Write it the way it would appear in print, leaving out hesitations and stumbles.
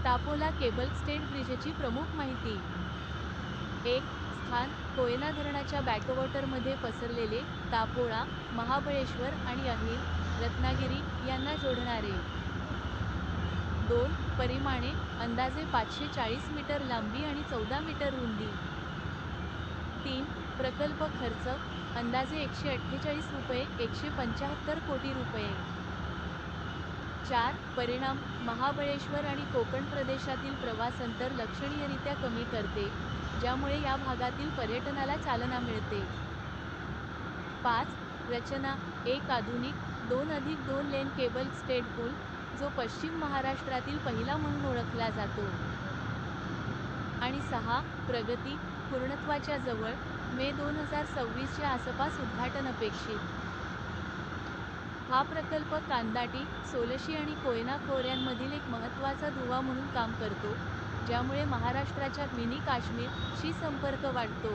तापोला cable stayed ब्रिजची प्रमुख माहिती. 1. स्थान कोयना धरणाच्या बॅकवॉटरमध्ये पसरलेले, तापोळा, महाबळेश्वर आणि अहिर, रत्नागिरी यांना जोडणारे. 2. परिमाणे अंदाजे 540 मीटर लांबी आणि 14 मीटर रुंदी. 3. प्रकल्प खर्च अंदाजे ₹148 175 कोटी रुपये. 4. परिणाम महाबळेश्वर आणि कोकण प्रदेशातील प्रवास अंतर लक्षणीयरित्या कमी करते, ज्यामुळे या भागातील पर्यटनाला चालना मिळते. 5. रचना एक आधुनिक 2+2 लेन केबल स्टेड पूल, जो पश्चिम महाराष्ट्रातील पहिला म्हणून ओळखला जातो. आणि 6. प्रगती पूर्णत्वाच्या जवळ, मे 2026 च्या आसपास उद्घाटन अपेक्षित. हा प्रकल्प कांदाटी, सोलशी आणि कोयना खोऱ्यांमधील एक महत्त्वाचा दुवा म्हणून काम करतो, ज्यामुळे महाराष्ट्राच्या मिनी काश्मीर शी संपर्क वाढतो.